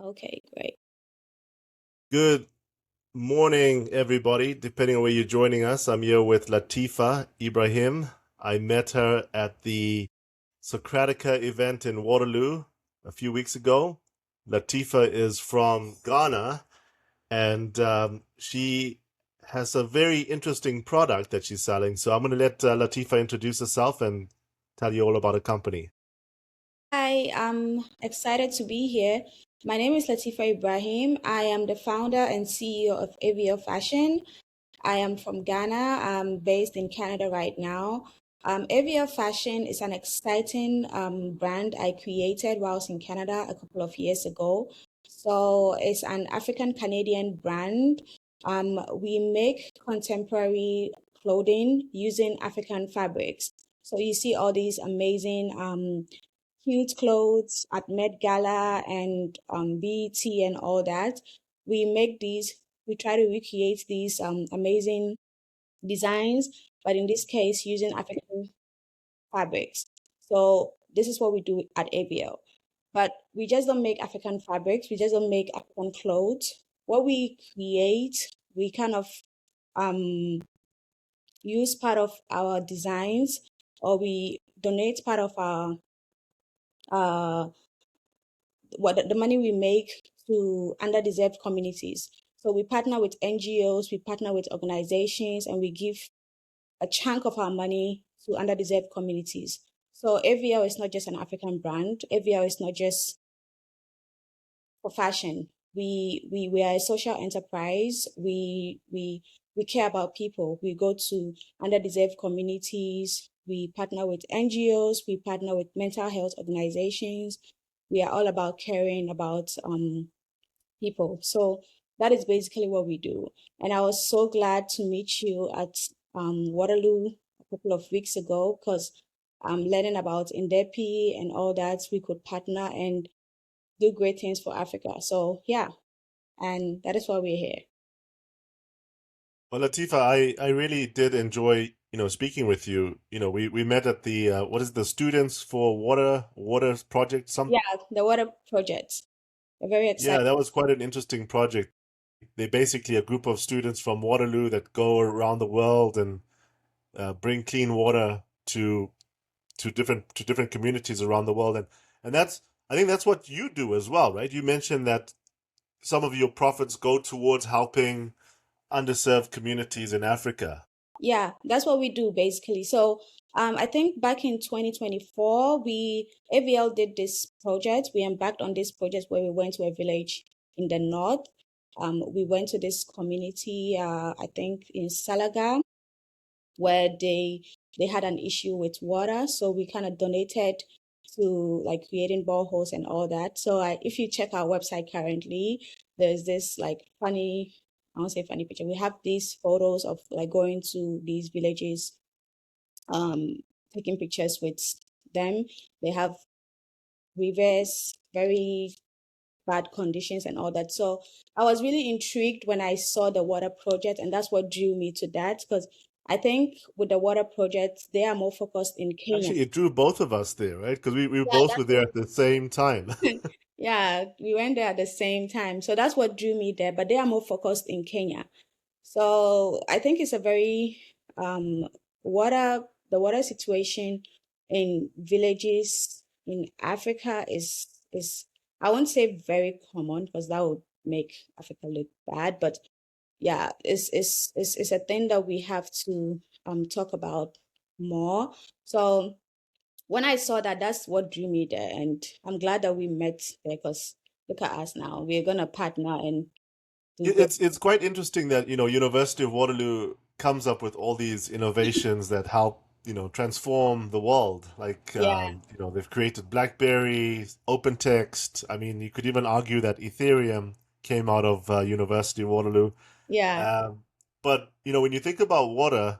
Okay, great. Good morning, everybody. Depending on where you're joining us, I'm here with Latifa Ibrahim. I met her at the Socratica event in Waterloo a few weeks ago. Latifa is from Ghana, and she has a very interesting product that she's selling. So I'm going to let Latifa introduce herself and tell you all about her company. Hi, I'm excited to be here. My name is Latifa Ibrahim. I am the founder and CEO of AVL Fashion. I am from Ghana. I'm based in Canada right now. AVL Fashion is an exciting brand I created while I was in Canada a couple of years ago. So it's an African Canadian brand. We make contemporary clothing using African fabrics. So you see all these amazing cute clothes at Met Gala and BET and all that. We try to recreate these amazing designs, but in this case, using African fabrics. So this is what we do at ABL. But we just don't make African fabrics, we just don't make African clothes. What we create, we kind of um, use part of our designs or we donate part of our uh, what the money we make to underdeserved communities. So we partner with NGOs, we partner with organizations, and we give a chunk of our money to underdeserved communities. So AVL is not just an African brand. AVL is not just for fashion. We are a social enterprise. We care about people. We go to underdeserved communities. We partner with NGOs. We partner with mental health organizations. We are all about caring about people. So that is basically what we do. And I was so glad to meet you at Waterloo a couple of weeks ago because I'm learning about Ndepi and all that. We could partner and do great things for Africa. So yeah, and that is why we're here. Well, Latifa, I really did enjoy, speaking with you. We met at the what is the Students for Water project. Yeah, the water project. We're very Yeah, excited. that was quite an interesting project. They basically a group of students from Waterloo that go around the world and bring clean water to different communities around the world, and that's I think that's what you do as well, right? You mentioned that some of your profits go towards helping underserved communities in Africa. Yeah, that's what we do basically. So I think back in 2024, AVL did this project. We embarked on this project where we went to a village in the north. We went to this community, I think in Salaga, where they had an issue with water. So we kind of donated to like creating boreholes and all that. So if you check our website currently, there's this like funny, I won't say funny picture. We have these photos of like going to these villages, um, taking pictures with them. They have rivers, very bad conditions and all that. So I was really intrigued when I saw the water project, and that's what drew me to that because I think with the water project, they are more focused in Kenya. Actually, it drew both of us there, right? Because we Yeah, both were that's there at the same time. yeah, we went there at the same time. So that's what drew me there, but they are more focused in Kenya. So I think it's a very um the water situation in villages in Africa is I won't say very common because that would make Africa look bad, but yeah, it's a thing that we have to talk about more. So when I saw that, that's what drew me there, and I'm glad that we met there because look at us now. We're gonna partner and do great. It's quite interesting that University of Waterloo comes up with all these innovations that help transform the world. Like Yeah, they've created BlackBerry, open text. I mean, you could even argue that Ethereum came out of University of Waterloo. yeah. Um, but when you think about water,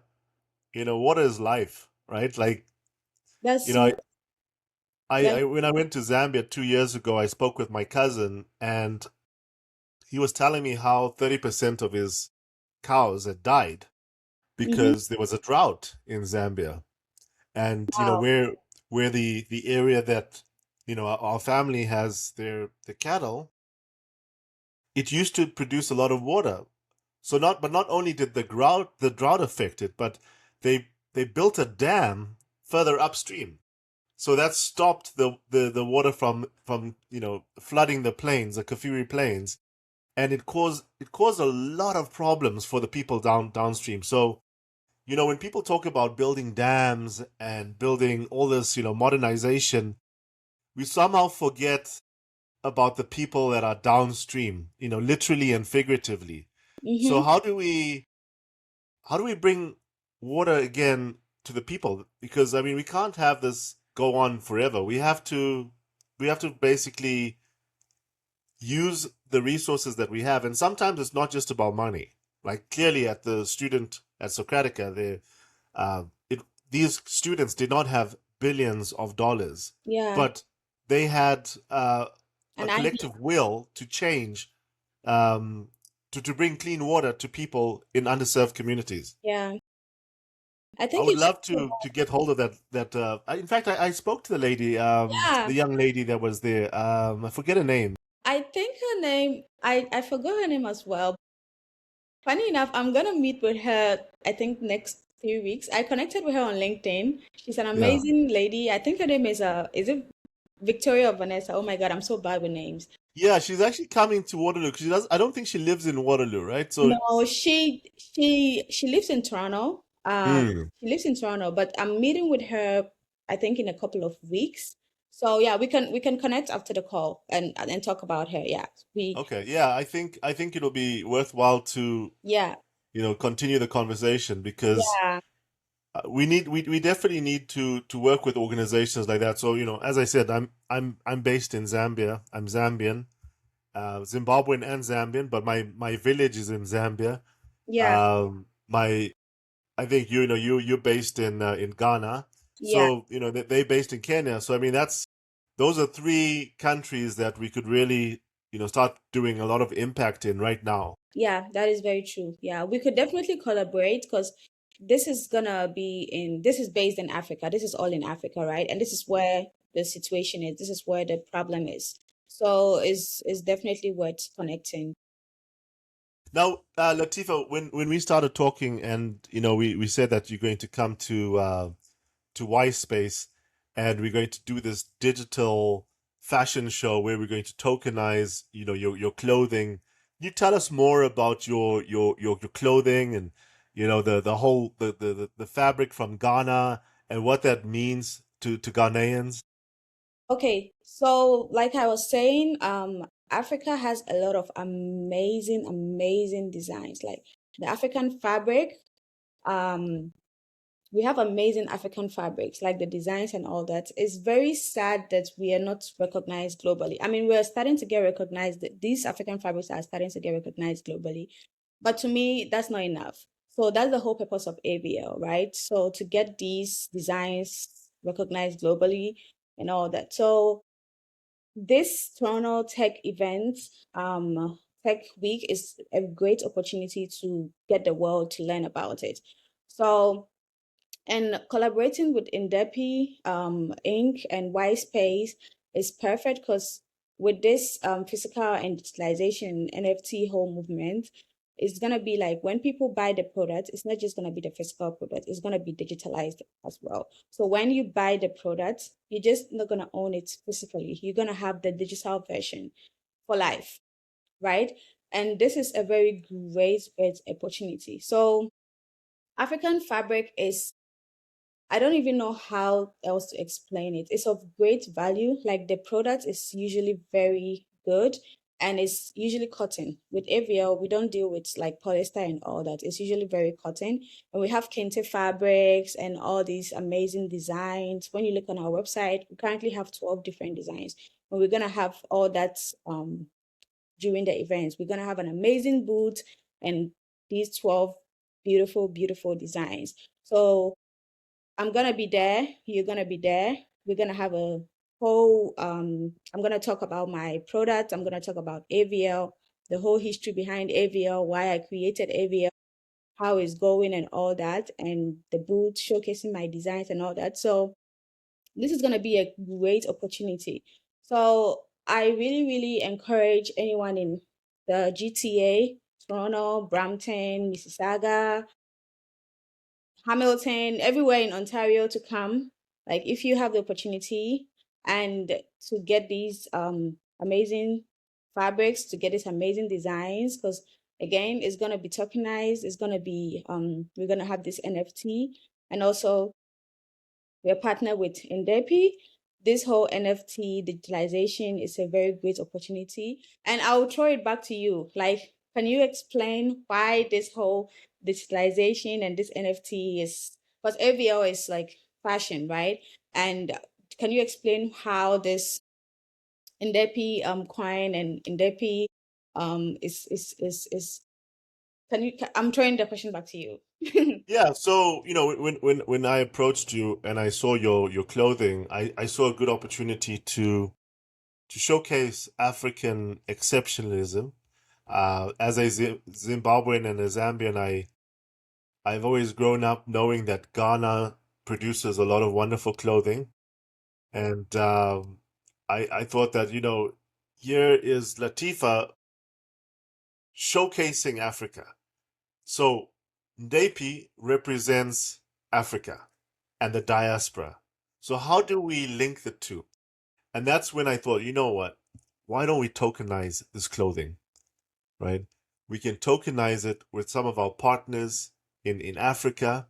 water is life, right? Like you That's know, that's when I went to Zambia 2 years ago, I spoke with my cousin, and he was telling me how 30% of his cows had died mhm. because there was a drought in Zambia. And Wow. where the area that our family has the cattle, it used to produce a lot of water. So not only did the drought affect it, but they built a dam further upstream. So that stopped the water from flooding the plains, the Kafiri plains, and it caused a lot of problems for the people downstream. So when people talk about building dams and building all this modernization, we somehow forget about the people that are downstream, literally and figuratively. So Mm-hmm. how do we bring water again to the people? Because I mean, we can't have this go on forever. We have to basically use the resources that we have, and sometimes it's not just about money. Like clearly, at the student at Socratica, uh, it, these students did not have billions of dollars, Yeah. but they had a An idea. collective will to change, um, to bring clean water to people in underserved communities. Yeah. I I think would it's love to get hold of in fact, I spoke to the lady, yeah. the young lady that was there. I forget her name. I think her name, I forgot her name as well. Funny enough, I'm gonna meet with her, I think next 3 weeks. I connected with her on LinkedIn. She's an Yeah. amazing lady. I think her name is it Victoria or Vanessa? Oh my God, I'm so bad with names. Yeah, she's actually coming to Waterloo. 'Cause She does. I don't think she lives in Waterloo, right? So, No, she lives in Toronto. hmm, She lives in Toronto, but I'm meeting with her, I think in a couple of weeks. So yeah, we can connect after the call and talk about her. Yeah. We okay, yeah. I think it'll be worthwhile to yeah. continue the conversation because Yeah. we definitely need to work with organizations like that. So as I said, I'm based in Zambia. I'm Zambian, Zimbabwean and Zambian, but my village is in Zambia. Yeah. My I think you're based in Ghana, Yeah. so they based in Kenya. So I mean those are three countries that we could really start doing a lot of impact in right now. Yeah, that is very true. Yeah, we could definitely collaborate because this is based in Africa. This is all in Africa, right? And this is where the situation is. This is where the problem is. So is definitely worth connecting. Now, Latifa, when we started talking, and we said that you're going to come to Y Space, and we're going to do this digital fashion show where we're going to tokenize, your clothing. Can you tell us more about your clothing and the whole the fabric from Ghana and what that means to Ghanaians? Okay, so like I was saying, Africa has a lot of amazing, amazing designs. Like the African fabric, um, we have amazing African fabrics, like the designs and all that. It's very sad that we are not recognized globally. I mean, we're starting to get recognized. These African fabrics are starting to get recognized globally. But to me, that's not enough. So that's the whole purpose of AVL, right? So to get these designs recognized globally and all that. So this Toronto Tech event, Tech Week, is a great opportunity to get the world to learn about it. So and collaborating with Ndepi, Inc. and Space is perfect because with this physical and digitalization NFT whole movement, it's gonna be like when people buy the product, it's not just gonna be the physical product, it's gonna be digitalized as well. So when you buy the product, you're just not gonna own it physically. You're gonna have the digital version for life, right? And this is a very great opportunity. So African fabric is I don't even know how else to explain it. It's of great value. Like the product is usually very good and it's usually cotton. With AVL, we don't deal with like polyester and all that. It's usually very cotton. And we have kente fabrics and all these amazing designs. When you look on our website, we currently have 12 different designs. And we're gonna have all that during the events. We're gonna have an amazing booth and these 12 beautiful, beautiful designs. So I'm gonna be there. You're gonna be there. We're gonna have a whole I'm gonna talk about my product. I'm gonna talk about AVL, the whole history behind AVL, why I created AVL, how it's going and all that, and the booth showcasing my designs and all that. So this is gonna be a great opportunity. So I really, really encourage anyone in the GTA, Toronto, Brampton, Mississauga, Hamilton, everywhere in Ontario to come. Like if you have the opportunity and to get these amazing fabrics, to get these amazing designs, because again, it's gonna be tokenized, it's gonna be we're gonna have this NFT, and also we're partnered with Ndepi. This whole NFT digitalization is a very great opportunity. And I will throw it back to you. Like, can you explain why this whole digitalization and this NFT is, because AVL is like fashion, right? And can you explain how this Ndepi coin and Ndepi is can you I'm throwing the question back to you. Yeah, so when I approached you and I saw your clothing, I saw a good opportunity to showcase African exceptionalism. As a Zimbabwean and a Zambian, I've always grown up knowing that Ghana produces a lot of wonderful clothing, and I thought that here is Latifa showcasing Africa. So Ndepi represents Africa and the diaspora. So how do we link the two? And that's when I thought, you know what? Why don't we tokenize this clothing, right? We can tokenize it with some of our partners in Africa.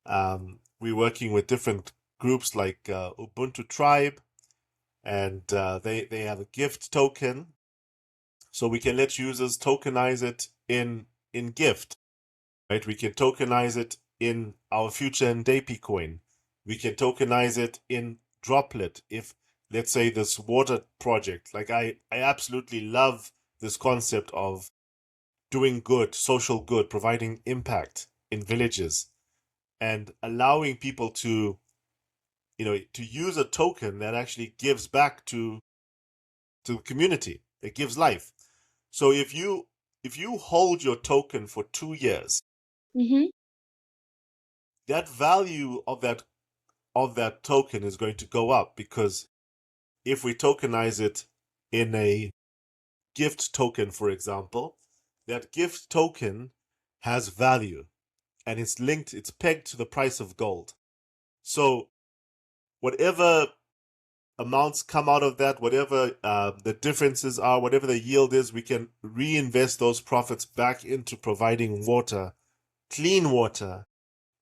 We're working with different groups like Ubuntu Tribe, and they have a gift token, so we can let users tokenize it in gift, right? We can tokenize it in our future Ndepi coin. We can tokenize it in Droplet. If, let's say, this water project, like I absolutely love this concept of doing good, social good, providing impact in villages, and allowing people to use a token that actually gives back to the community. It gives life. So if you hold your token for 2 years, Mm-hmm. that value of that token is going to go up, because if we tokenize it in a gift token, for example, that gift token has value, and it's pegged to the price of gold. So whatever amounts come out of that, whatever the differences are, whatever the yield is, we can reinvest those profits back into providing water, clean water,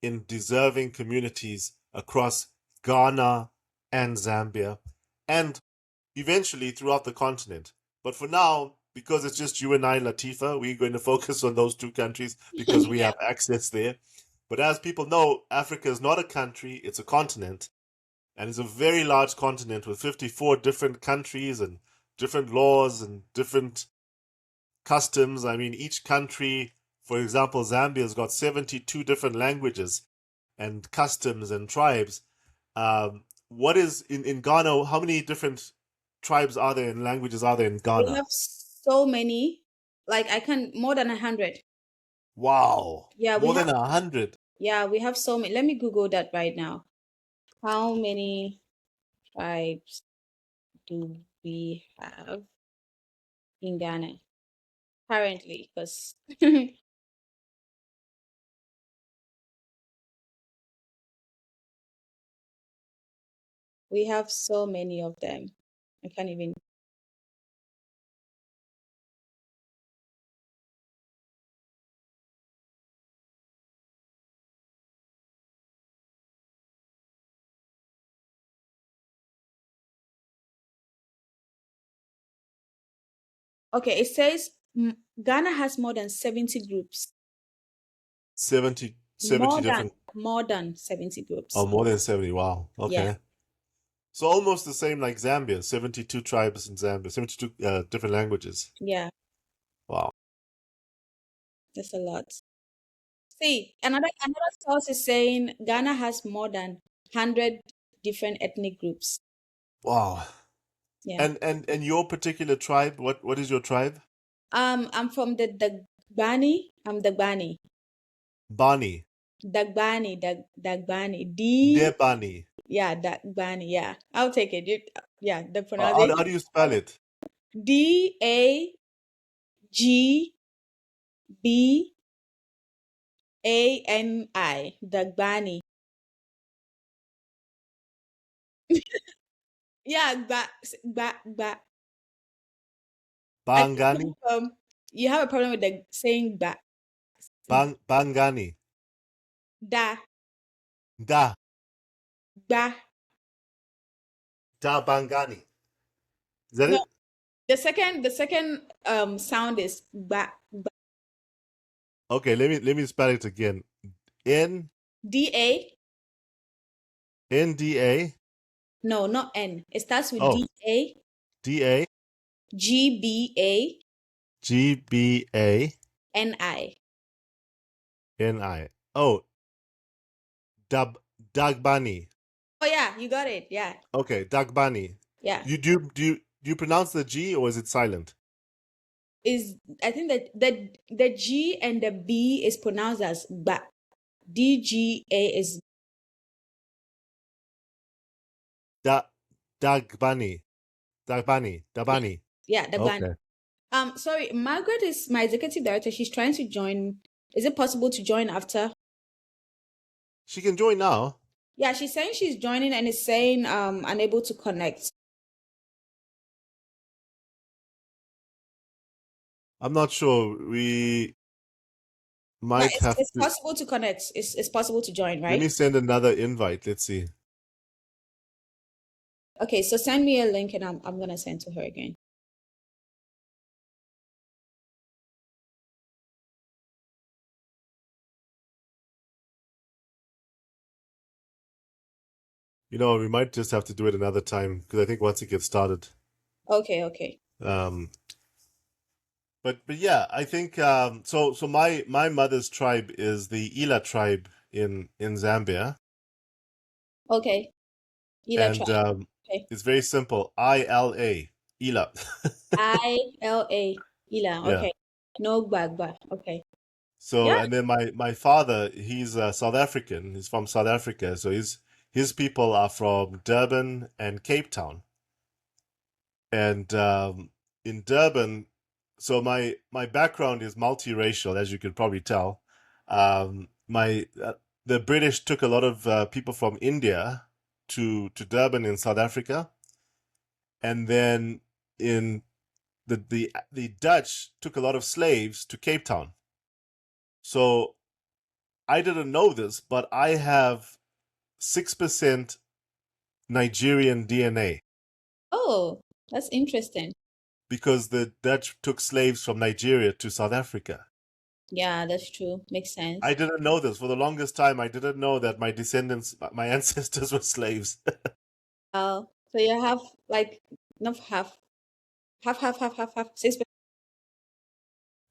in deserving communities across Ghana and Zambia, and eventually throughout the continent. But for now, because it's just you and I, Latifa, we're going to focus on those two countries because we Yeah. have access there. But as people know, Africa is not a country, it's a continent. And it's a very large continent with 54 different countries and different laws and different customs. I mean, each country, for example, Zambia's got 72 different languages and customs and tribes. What is in Ghana? How many different tribes are there and languages are there in We Ghana? have so many, like I can more than 100. Wow, Yeah, we more have than 100. yeah, we have so many. Let me Google that right now. How many tribes do we have in Ghana currently? Because we have so many of them. I can't even. Okay, it says Ghana has more than 70 groups. 70 More than different. more than 70 Oh, groups. more than 70. Wow. Yeah, Okay. So almost the same like Zambia, 72 tribes in Zambia, 72 different languages. yeah, Wow. that's a lot. See, another source is saying Ghana has more than 100 different ethnic groups. Wow. Yeah. And your particular tribe, what is your tribe? I'm from the Dagbani. I'm Dagbani. Bani. Dagbani. Debani. Yeah, Dagbani. Yeah, I'll take it. Yeah, the How pronunciation. do you spell it? Gbani. Dagbani. Yeah, gba. I Bangani? think you have a problem with the saying ba. Bangani. Da, Da. ba. Da Bangani. Is that No, it? the second sound is ba. Okay, let me spell it again. N Da. NDA. No, not N. It starts with Oh, Da. DA Gba. GBA Ni. NI. Oh, Dagbani. Oh yeah, you got it. Yeah, Okay, Dagbani. yeah. Do you pronounce the G or is it silent? Is I think that the G and the B is pronounced as ba. DGA is Da Dagbani. Dagbani. yeah, Dabani. yeah, the ban. Okay. Sorry, Margaret is my executive director. She's trying to join. Is it possible to join after? She can join now. Yeah, she's saying she's joining and is saying unable to connect. I'm not sure. We Yeah, might it's, have it's to. possible to connect. It's possible to join, Let right? me send another invite. Let's see. Okay, so send me a link and I'm gonna send to her again. We might just have to do it another time because I think once it gets started. Okay, okay. Um, but yeah, I think so my mother's tribe is the Ila tribe in Zambia, Okay. Ila and tribe. Okay. it's very simple. ILA Ila. ILA. Ila. Yeah. Okay. No Gbagba. Okay. So Yeah. and then my father, he's South African. He's from South Africa. So his people are from Durban and Cape Town. And in Durban, so my background is multiracial, as you can probably tell. My The British took a lot of people from India to Durban in South Africa, and then in the Dutch took a lot of slaves to Cape Town. So I didn't know this, but I have 6% Nigerian DNA Oh, that's interesting. because the Dutch took slaves from Nigeria to South Africa. Yeah, that's true. Makes I sense. didn't know this. For the longest time, I didn't know that my descendants, my ancestors were slaves. So you have like not half, 6%.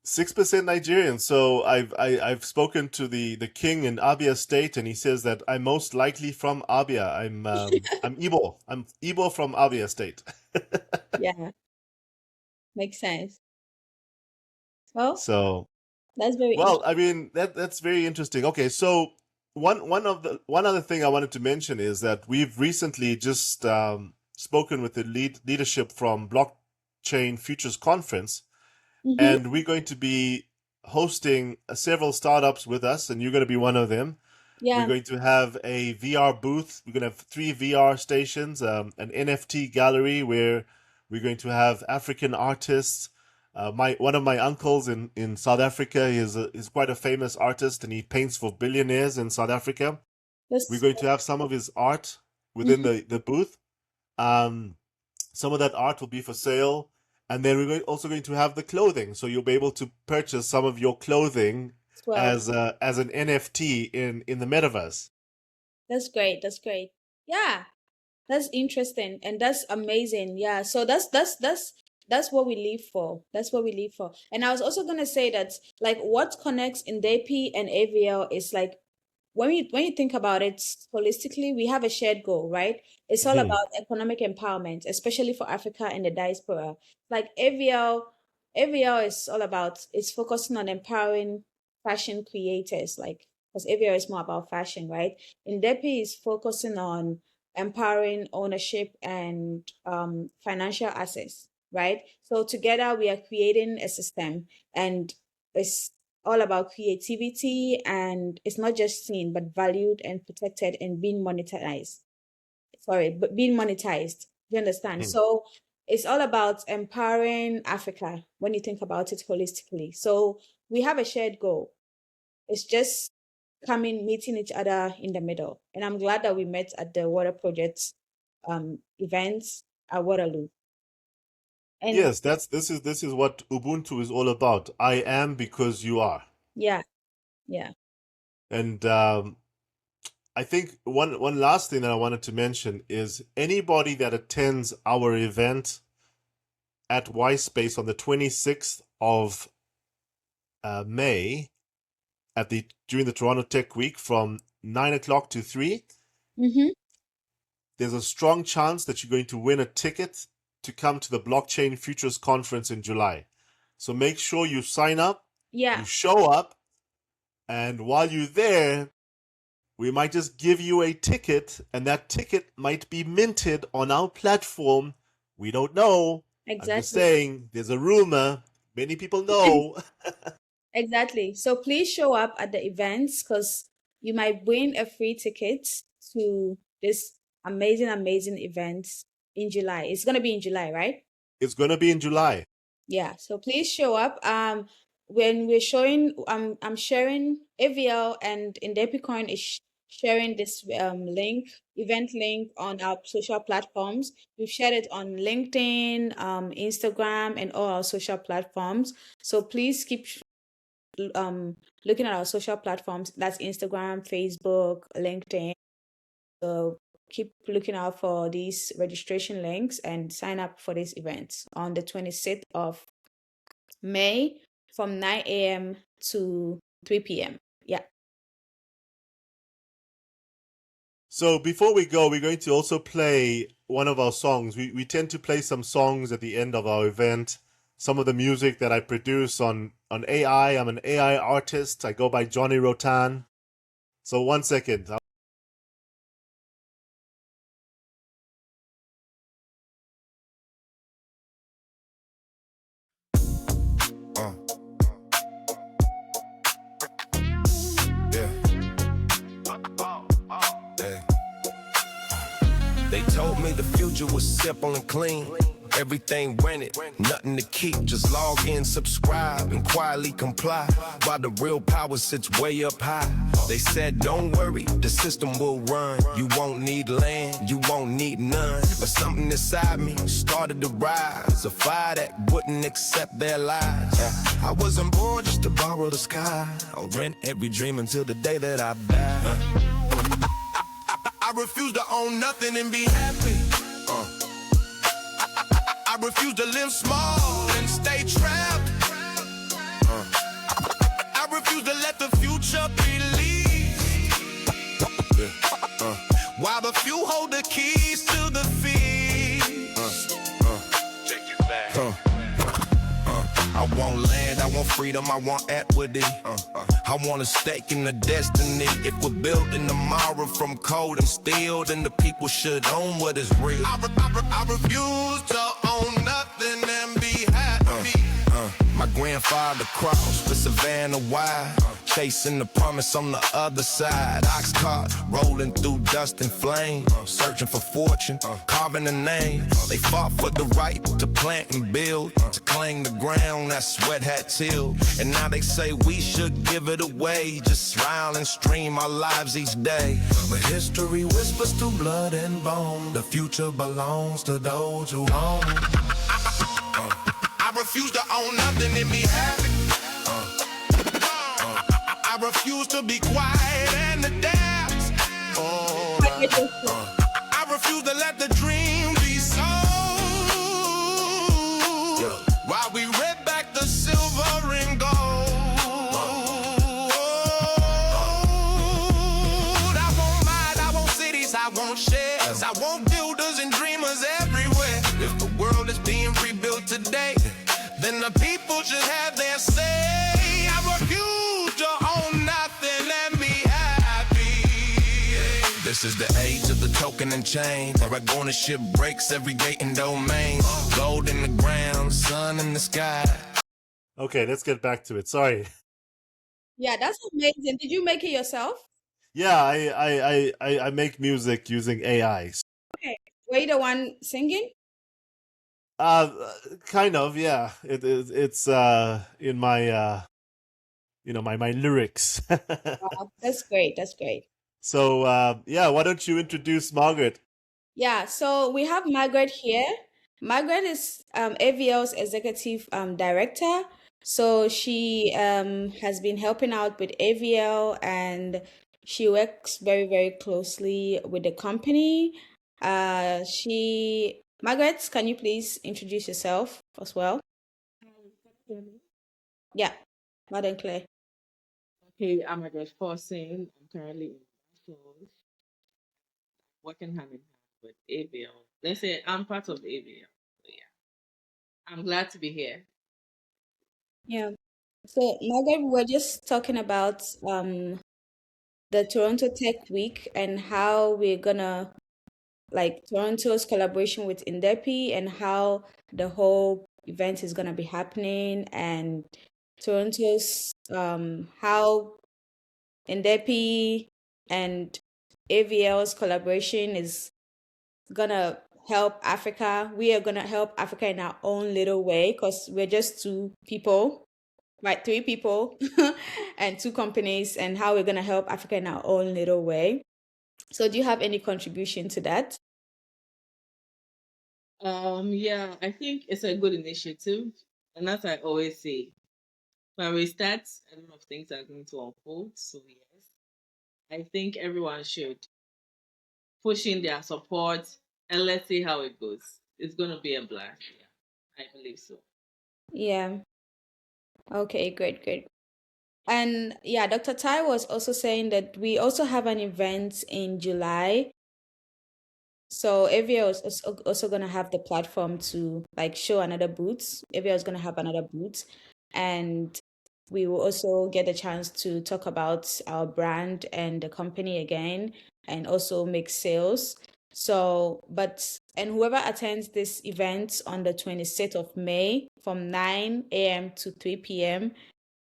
6% Nigerian. So I've spoken to the king in Abia State, and he says that I'm most likely from Abia. I'm Igbo. I'm Igbo from Abia State. Yeah, makes sense. Well, So that's very well, interesting. I mean that's very interesting. Okay, so one other thing I wanted to mention is that we've recently just spoken with the leadership from Blockchain Futures Conference, Mm-hmm. and we're going to be hosting several startups with us, and you're going to be one of them. We're Yeah, going to have a VR booth. We're going to have three VR stations, an NFT gallery where we're going to have African artists. My One of my uncles in South Africa is quite a famous artist, and he paints for billionaires in South Africa. We're that's going to have some of his art within mhm, the booth. Um, some of that art will be for sale, and then also going to have the clothing, so you'll be able to purchase some of your clothing as well. as an NFT in the metaverse. That's great. That's great. Yeah, that's interesting and that's amazing. Yeah. So that's what we live for. That's what we live for. And I was also gonna say that like what connects Ndepi and AVL is like when you think about it holistically, we have a shared goal, right? It's all Mhm. about economic empowerment, especially for Africa and the diaspora. Like AVL is all about it's focusing on empowering fashion creators, like because AVL is more about fashion, right? And Depi is focusing on empowering ownership and financial access, right? So together we are creating a system, and it's all about creativity, and it's not just seen but valued and protected and being monetized. Sorry, but being monetized. You understand? Hmm. So it's all about empowering Africa when you think about it holistically. So we have a shared goal. It's just coming, meeting each other in the middle. And I'm glad that we met at the water project events at Waterloo. And Yes, this is what Ubuntu is all about. I am because you are. yeah, yeah. And I think one last thing that I wanted to mention is anybody that attends our event at Y Space on the 26th of May at the during the Toronto Tech Week from 9 o'clock to 3, Mm-hmm. there's a strong chance that you're going to win a ticket to come to the Blockchain Futures Conference in July. So make sure you sign up, you Yeah, show up, and while you're there, we might just give you a ticket, and that ticket might be minted on our platform. We don't know. I'm just exactly. saying, there's a rumor. Many people know. Exactly. So please show up at the events because you might win a free ticket to this amazing, amazing event in July. It's gonna be in July, right? It's going to be in July. Yeah. So please show up. When we're showing, I'm sharing AVL and Ndepi Coin is sharing this link, event link on our social platforms. We've shared it on LinkedIn, Instagram, and all our social platforms. So please keep um looking at our social platforms. That's Instagram, Facebook, LinkedIn. So keep looking out for these registration links and sign up for these events on the 26th of May from 9 a.m. to 3 p.m. Yeah. So before we go, we're going to also play one of our songs. We tend to play some songs at the end of our event. Some of the music that I produce on AI. I'm an AI artist. I go by Johnny Rotan. So 1 second. Uh, yeah. Hey. They told me the future was simple and clean. Everything rented, nothing to keep. Just log in, subscribe, and quietly comply. While the real power sits way up high. They said, don't worry, the system will run. You won't need land, you won't need none. But something inside me started to rise. A fire that wouldn't accept their lies. I wasn't born just to borrow the sky. I'll rent every dream until the day that I die. I refuse to own nothing and be happy. I refuse to live small and stay trapped. I refuse to let the future be leased. While the few hold the keys to the feast. Take it back. I want land, I want freedom, I want equity. I want a stake in the destiny. If we're building tomorrow from cold and steel, then the people should own what is real. I refuse to own nothing and be happy. My grandfather crossed the Savannah wide, chasing the promise on the other side. Ox cart rolling through dust and flame, searching for fortune, carving a name. They fought for the right to plant and build, to claim the ground that sweat had tilled. And now they say we should give it away, just smile and stream our lives each day. But history whispers through blood and bone, the future belongs to those who own. I refuse to own nothing and be happy. I refuse to be quiet and adapt. I refuse to let the dream be sold. While we rip back the silver and gold. I want mines, I want cities, I want shares. I want builders and dreamers everywhere. If the world is being rebuilt today, then the people should have their say. I refuse to own nothing and be happy. The This is the age of the token and chain. Where I go on the ship breaks every gate and domain. Gold in the ground, sun in the sky. Okay, let's get back to it. Sorry. Yeah, that's amazing. Did you make it yourself? Yeah, I make music using AI. Okay. Were you the one singing? Uh, kind of, yeah. It's in my my lyrics. Wow, that's great. That's great. So yeah, why don't you introduce Margaret? Yeah, so we have Margaret here. Margaret is AVL's executive director. So she has been helping out with AVL and she works very, very closely with the company. Margaret, can you please introduce yourself as well? Yeah, loud and clear. Okay, I'm a great person. I'm currently in Brussels, working hand in hand with AVL. Let's say I'm part of AVL. So yeah, I'm glad to be here. Yeah. So Margaret, we were just talking about the Toronto Tech Week and how we're gonna like Toronto's collaboration with Ndepi and how the whole event is gonna be happening and Toronto's how Ndepi and AVL's collaboration is gonna help Africa. We are gonna help Africa in our own little way because we're just two people, right? Three people and two companies, and how we're gonna help Africa in our own little way. So, do you have any contribution to that? Yeah, I think it's a good initiative, and as I always say, when we start, a lot of things are going to unfold. So yes, I think everyone should push in their support, and let's see how it goes. It's going to be a blast. Yeah, I believe so. Yeah. Okay, great, great. And yeah, Dr. Tai was also saying that we also have an event in July. So AVL is also going to have the platform to like show another booth. AVL is going to have another booth. And we will also get a chance to talk about our brand and the company again and also make sales. So, and whoever attends this event on the 26th of May from 9 a.m. to 3 p.m.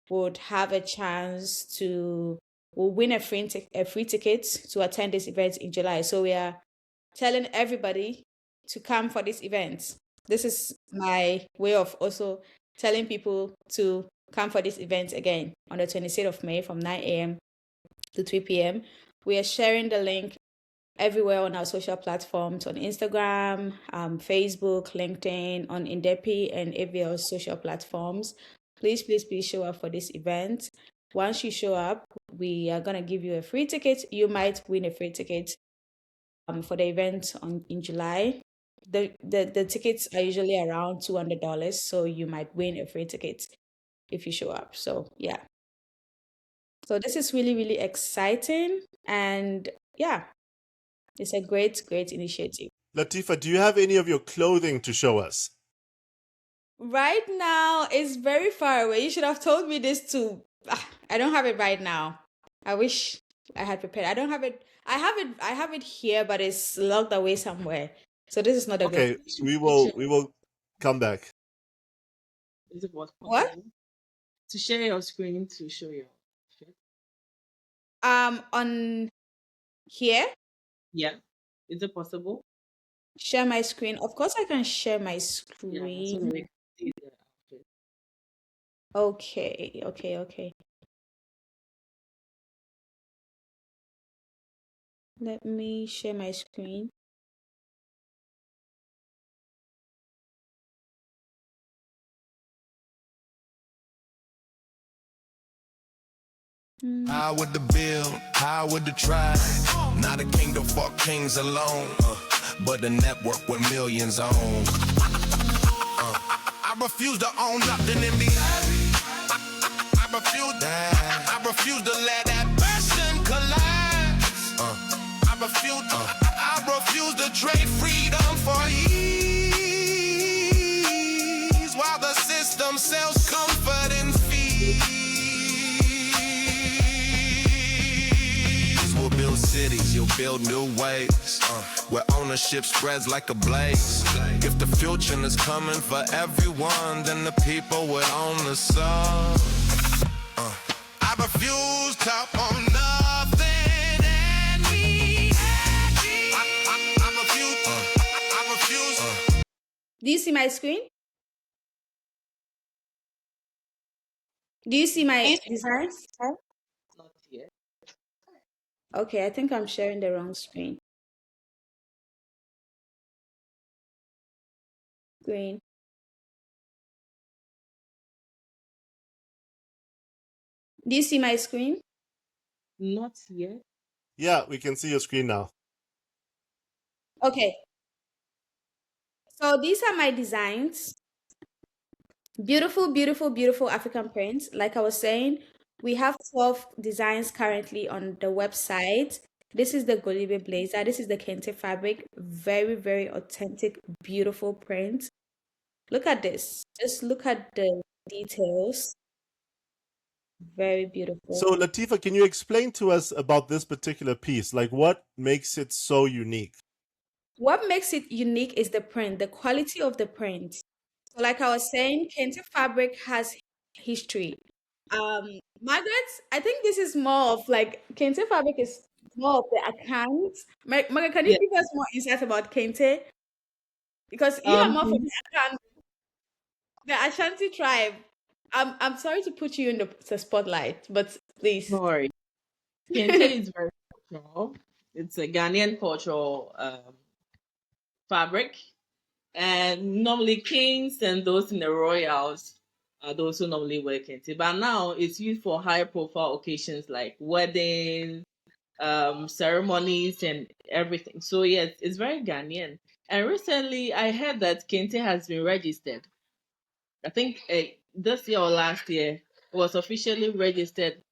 would have a chance to will win a free ticket to attend this event in July. So we are telling everybody to come for this event. This is my way of also telling people to come for this event again on the 26th of May from 9 a.m. to 3 p.m. We are sharing the link everywhere on our social platforms on Instagram, Facebook, LinkedIn, on Ndepi and AVL social platforms. Please, please, please show up for this event. Once you show up, we are going to give you a free ticket. You might win a free ticket for the event in July. The tickets are usually around $200, so you might win a free ticket if you show up. So yeah. So this is really, really exciting. And yeah, it's a great, great initiative. Latifa, do you have any of your clothing to show us? Right now, it's very far away. You should have told me this too. I don't have it right now. I wish I had prepared. I don't have it. I have it here, but it's locked away somewhere. So this is not a Okay, good. we will come back. Is it possible What? to share your screen to show your fit? On here, Yeah, is it possible? share my screen. Of course, I can share my Yeah, so screen. that we can see the outfit. Okay, okay, okay. Let me share my screen. How would the build? How would the try? Not a kingdom for kings alone, but a network with millions on. I refuse to own nothing in the I refuse that. I refuse to let that passion collapse. I refuse to trade freedom for ease while the system sells comfort and fees. We'll build cities, you'll build new ways. Where ownership spreads like a blaze. If the future is coming for everyone, then the people will own the sun. I refuse top on nothing and me. I refuse. Do you see my screen? Do you see my designs? Not yet. Okay, I think I'm sharing the wrong screen. Screen. Do you see my screen? Not yet. Yeah, we can see your screen now. Okay. So these are my designs. Beautiful, beautiful, beautiful African prints. Like I was saying, we have 12 designs currently on the website. This is the Golibe blazer. This is the Kente fabric. Very, very authentic, beautiful print. Look at this. Just look at the details. Very beautiful. So, Latifa, can you explain to us about this particular piece? Like, what makes it so unique? What makes it unique is the print, the quality of the print. So, like I was saying, Kente fabric has history. Margaret, I think this is more of like Kente fabric is more of the account. Margaret, can you Yeah. give us more insight about Kente? Because you are more from the account, the Ashanti tribe. I'm sorry to put you in the spotlight, but please. Don't worry. Kente is very cultural. It's a Ghanaian cultural fabric. And normally kings and those in the royals are those who normally wear kente. But now it's used for high profile occasions like weddings, ceremonies and everything. So yes, it's very Ghanaian. And recently I heard that kente has been registered. I think this year or last year it was officially registered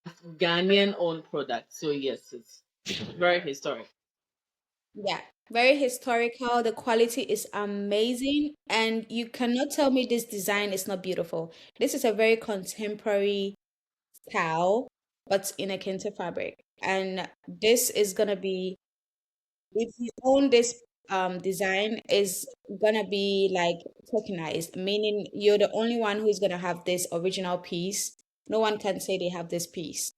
as Ghanaian owned product. So yes, it's very historic. Yeah, very historical. The quality is amazing, and you cannot tell me this design is not beautiful. This is a very contemporary style, but in a Kente fabric. And this is gonna be, if you own this design, is gonna be like tokenized, meaning you're the only one who's gonna have this original piece. No one can say they have this piece.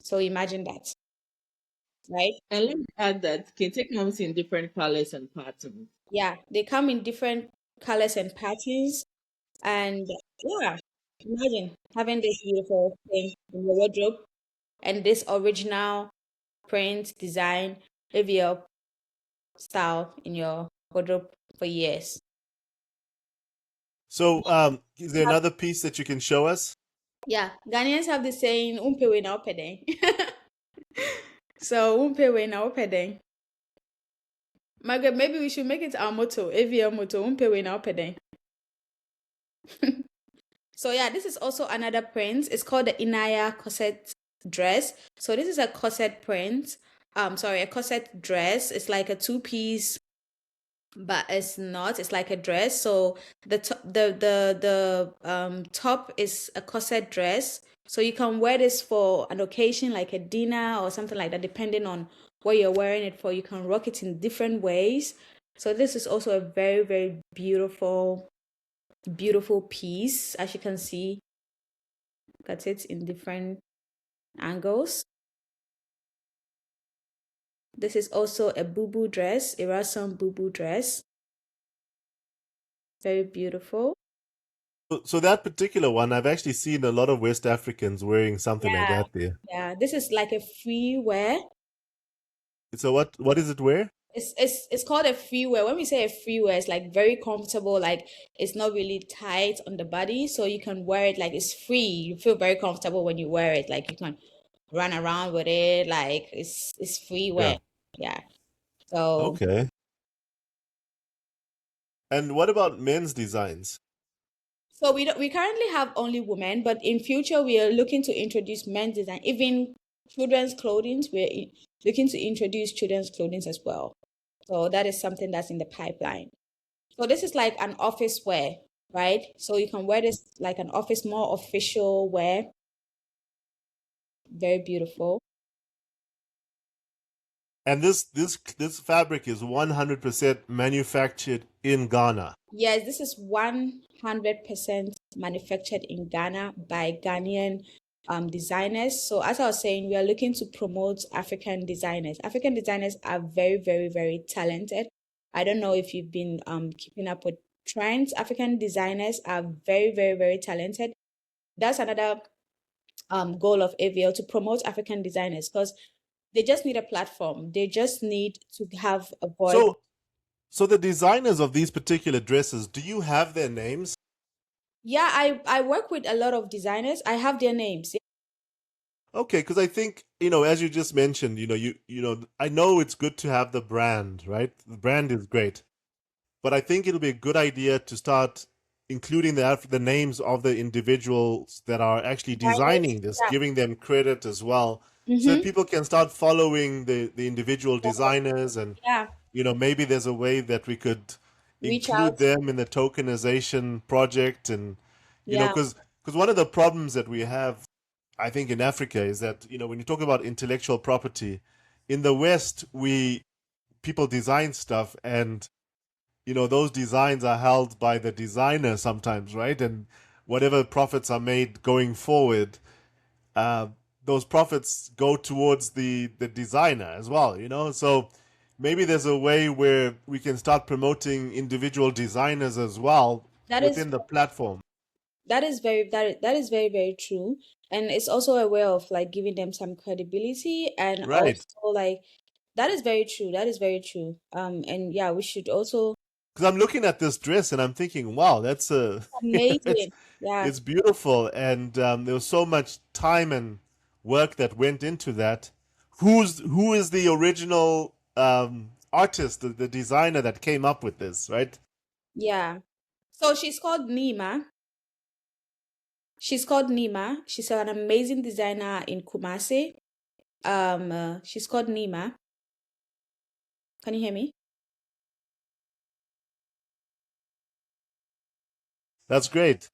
So imagine that, right? And let me add that kente comes in different colors and patterns. Yeah, they come in different colors and patterns. And yeah, imagine having this beautiful thing in your wardrobe and this original print design AVL style in your wardrobe for years. So, is there another piece that you can show us? Yeah, Ghanaians have the saying "umpewe na opede." So umpewe na opede. Margaret, maybe we should make it our motto, AVL motto, umpewe na opede. So yeah, this is also another print. It's called the Inaya corset dress. So this is a corset print. A corset dress. It's like a two-piece, but it's not. It's like a dress. So the top is a corset dress. So you can wear this for an occasion like a dinner or something like that, depending on what you're wearing it for. You can rock it in different ways. So this is also a very, very beautiful, beautiful piece. As you can see, got it in different angles. This is also a boo-boo dress, a Rason boo-boo dress. Very beautiful. So that particular one, I've actually seen a lot of West Africans wearing something like Yeah, that there. yeah. This is like a free wear. So what is it wear? It's called a free wear. When we say a free wear, it's like very comfortable, like it's not really tight on the body, so you can wear it like it's free. You feel very comfortable when you wear it, like you can run around with it, like it's free wear. Yeah. Yeah. So Okay. And what about men's designs? so we currently have only women, but in future we are looking to introduce men's design, even children's clothing. Looking to introduce children's clothing as well. So that is something that's in the pipeline. So this is like an office wear, right? So you can wear this like an office, more official wear. Very beautiful. And this fabric is 100% manufactured in Ghana. Yes, this is 100% manufactured in Ghana by Ghanaian designers. So as I was saying, we are looking to promote African designers. African designers are very, very, very talented. I don't know if you've been keeping up with trends. African designers are very, very, very talented. That's another goal of AVL, to promote African designers, because they just need a platform. They just need to have a voice. So the designers of these particular dresses, do you have their names? Yeah, I work with a lot of designers. I have their names. Okay, because I think, as you just mentioned, I know it's good to have the brand, right? The brand is great. But I think it'll be a good idea to start including the names of the individuals that are actually designing this, Yeah. giving them credit as well, so that Mm-hmm. people can start following the individual designers. And Yeah. maybe there's a way that we could Reach out. include them in the tokenization project. And Yeah. because one of the problems that we have, I think, in Africa is that, when you talk about intellectual property in the West, people design stuff, and those designs are held by the designer sometimes, right? And whatever profits are made going forward, uh, those profits go towards the designer as well, So maybe there's a way where we can start promoting individual designers as well That is within the platform. that is very, very true. And it's also a way of like giving them some credibility, and Right. also like that is very true. That is very true. And yeah, we should also. Because I'm looking at this dress and I'm thinking, wow, that's it's Amazing. Yeah. it's beautiful, and there was so much time and work that went into that. Who is the original artist, the designer that came up with this, right? Yeah. So she's called Nima. She's called Nima. She's an amazing designer in Kumasi. She's called Nima. Can you hear me? That's great.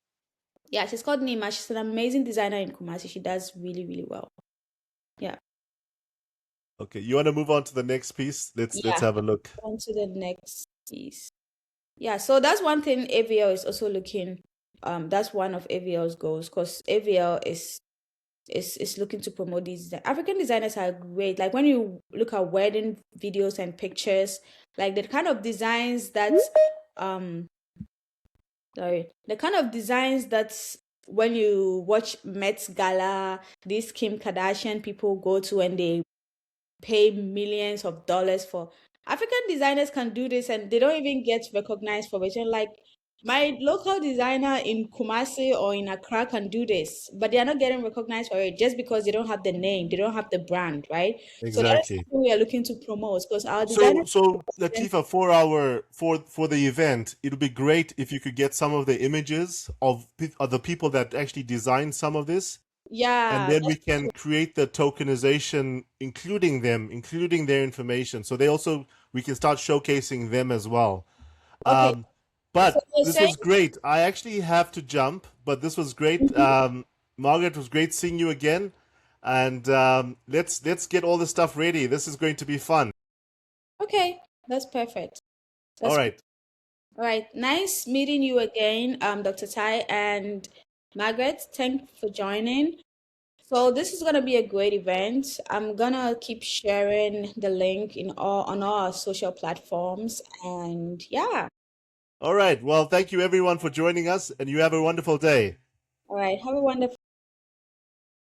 Yeah, she's called Nima. She's an amazing designer in Kumasi. She does really, really well. Yeah. Okay, you want to move on to the next piece? Let's Yeah. have a look. On to the next piece. Yeah, so that's one thing AVL is also looking. That's one of AVL's goals, because AVL is looking to promote these. African designers are great. Like when you look at wedding videos and pictures, like the kind of designs that the kind of designs that when you watch Met Gala, these Kim Kardashian people go to, and they pay millions of dollars for. African designers can do this, and they don't even get recognized for it. And like my local designer in Kumasi or in Accra can do this, but they are not getting recognized for it just because they don't have the name, they don't have the brand, right? So that is Exactly. something we are looking to promote, because our So, designers. so Latifa, for the event, it would be great if you could get some of the images of the people that actually designed some of this, and Yeah, then we can create the tokenization, including them, including their information. So we can start showcasing them as well. okay. So But you're this saying, was great. I actually have to jump, but this was great. Margaret, it was great seeing you again. And let's get all the stuff ready. This is going to be fun. okay, that's perfect. All That's right. all right. Nice meeting you again, Dr. Tai and Margaret. Thanks for joining. So this is gonna be a great event. I'm gonna keep sharing the link on all our social platforms, and yeah. All right. Well, thank you everyone for joining us, and you have a wonderful day. All right. Have a wonderful